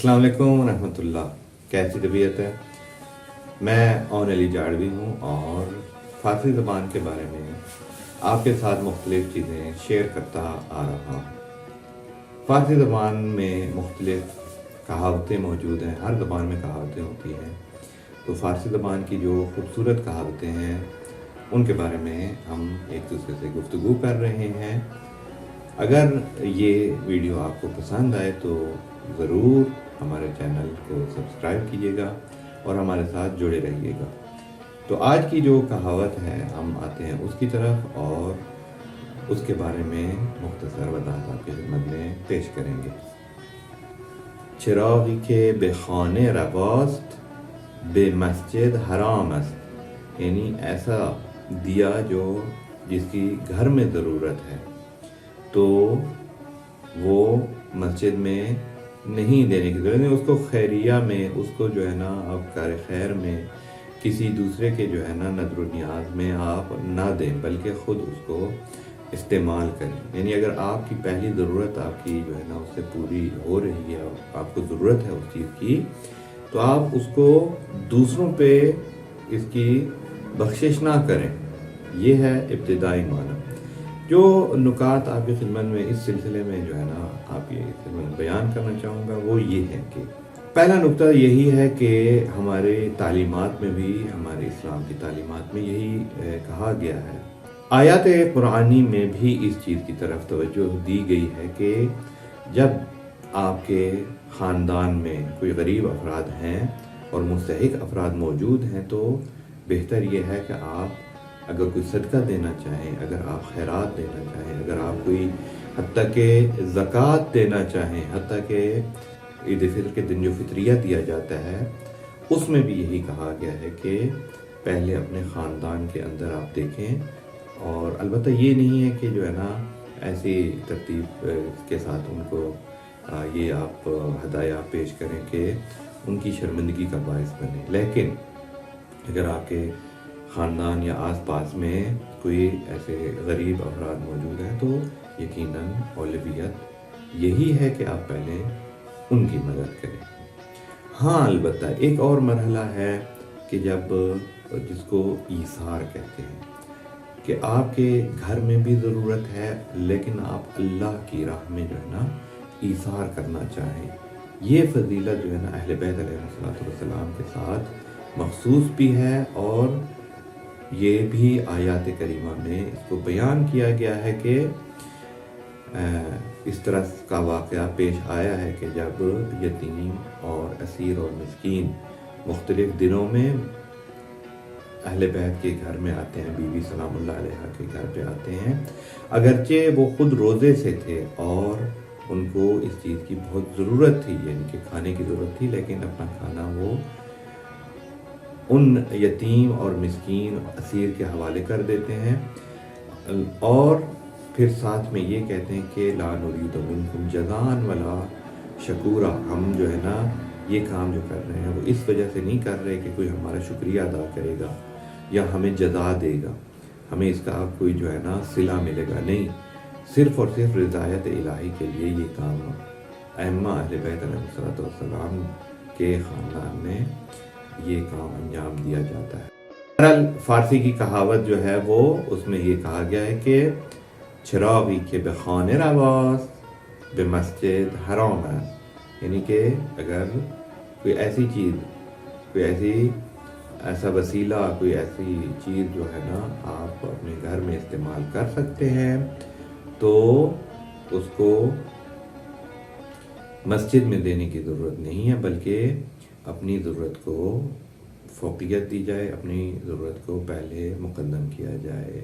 السلام علیکم ورحمۃ اللہ. کیسی طبیعت ہے؟ میں اون علی جاڑوی ہوں اور فارسی زبان کے بارے میں آپ کے ساتھ مختلف چیزیں شیئر کرتا آ رہا ہوں. فارسی زبان میں مختلف کہاوتیں موجود ہیں. ہر زبان میں کہاوتیں ہوتی ہیں. تو فارسی زبان کی جو خوبصورت کہاوتیں ہیں ان کے بارے میں ہم ایک دوسرے سے گفتگو کر رہے ہیں. اگر یہ ویڈیو آپ کو پسند آئے تو ضرور ہمارے چینل کو سبسکرائب کیجیے گا اور ہمارے ساتھ جڑے رہیے گا. تو آج کی جو کہاوت ہے ہم آتے ہیں اس کی طرف اور اس کے بارے میں مختصر وضاحت آپ کی خدمت میں پیش کریں گے. چراغی کے بے خانے رواست بے مسجد حرام است، یعنی ایسا دیا جو جس کی گھر میں ضرورت ہے تو وہ مسجد میں نہیں دینے کی ضرورت نہیں. اس کو خیریہ میں، اس کو جو ہے نا آپ کار خیر میں، کسی دوسرے کے جو ہے نا نظر و نیاز میں آپ نہ دیں بلکہ خود اس کو استعمال کریں. یعنی اگر آپ کی پہلی ضرورت آپ کی جو ہے نا اس سے پوری ہو رہی ہے، آپ کو ضرورت ہے اس چیز کی، تو آپ اس کو دوسروں پہ اس کی بخشش نہ کریں. یہ ہے ابتدائی معنی. جو نکات آپ کی خدمت میں اس سلسلے میں جو ہے نا آپ یہ خدمت بیان کرنا چاہوں گا وہ یہ ہے کہ پہلا نکتہ یہی ہے کہ ہمارے تعلیمات میں بھی، ہمارے اسلام کی تعلیمات میں یہی کہا گیا ہے. آیات قرآنی میں بھی اس چیز کی طرف توجہ دی گئی ہے کہ جب آپ کے خاندان میں کوئی غریب افراد ہیں اور مستحق افراد موجود ہیں تو بہتر یہ ہے کہ آپ اگر کوئی صدقہ دینا چاہیں، اگر آپ خیرات دینا چاہیں، اگر آپ کوئی حتیٰ کہ زکوٰۃ دینا چاہیں، حتیٰ کہ عید فطر کے دن جو فطریہ دیا جاتا ہے اس میں بھی یہی کہا گیا ہے کہ پہلے اپنے خاندان کے اندر آپ دیکھیں. اور البتہ یہ نہیں ہے کہ جو ہے نا ایسی ترتیب کے ساتھ ان کو یہ آپ ہدایہ پیش کریں کہ ان کی شرمندگی کا باعث بنے. لیکن اگر آپ کے خاندان یا آس پاس میں کوئی ایسے غریب افراد موجود ہیں تو یقیناً اولویت یہی ہے کہ آپ پہلے ان کی مدد کریں. ہاں البتہ ایک اور مرحلہ ہے کہ جب جس کو ایثار کہتے ہیں کہ آپ کے گھر میں بھی ضرورت ہے لیکن آپ اللہ کی راہ میں جو ہے نا ایثار کرنا چاہیں. یہ فضیلت جو ہے نا اہل بیت علیہ السلام کے ساتھ مخصوص بھی ہے اور یہ بھی آیات کریمہ میں اس کو بیان کیا گیا ہے کہ اس طرح کا واقعہ پیش آیا ہے کہ جب یتیم اور اسیر اور مسکین مختلف دنوں میں اہل بیت کے گھر میں آتے ہیں، بی بی سلام اللہ علیہ کے گھر پہ آتے ہیں، اگرچہ وہ خود روزے سے تھے اور ان کو اس چیز کی بہت ضرورت تھی، یعنی کہ کھانے کی ضرورت تھی، لیکن اپنا کھانا وہ ان یتیم اور مسکین اسیر کے حوالے کر دیتے ہیں اور پھر ساتھ میں یہ کہتے ہیں کہ لا نرید منکم جزاء ولا شکورا. ہم جو ہے نا یہ کام جو کر رہے ہیں وہ اس وجہ سے نہیں کر رہے کہ کوئی ہمارا شکریہ ادا کرے گا یا ہمیں جزا دے گا، ہمیں اس کا کوئی جو ہے نا صلہ ملے گا. نہیں، صرف اور صرف رضایت الہی کے لیے یہ کام ائمہ اہل بیت علیہ السلام کے خاندان میں یہ کام انجام دیا جاتا ہے. بہرحال فارسی کی کہاوت جو ہے وہ اس میں یہ کہا گیا ہے کہ چراغی کے بے خانے رواست بے مسجد حرام ہے، یعنی کہ اگر کوئی ایسی چیز، کوئی ایسا وسیلہ، کوئی ایسی چیز جو ہے نا آپ اپنے گھر میں استعمال کر سکتے ہیں تو اس کو مسجد میں دینے کی ضرورت نہیں ہے بلکہ اپنی ضرورت کو فوقیت دی جائے، اپنی ضرورت کو پہلے مقدم کیا جائے.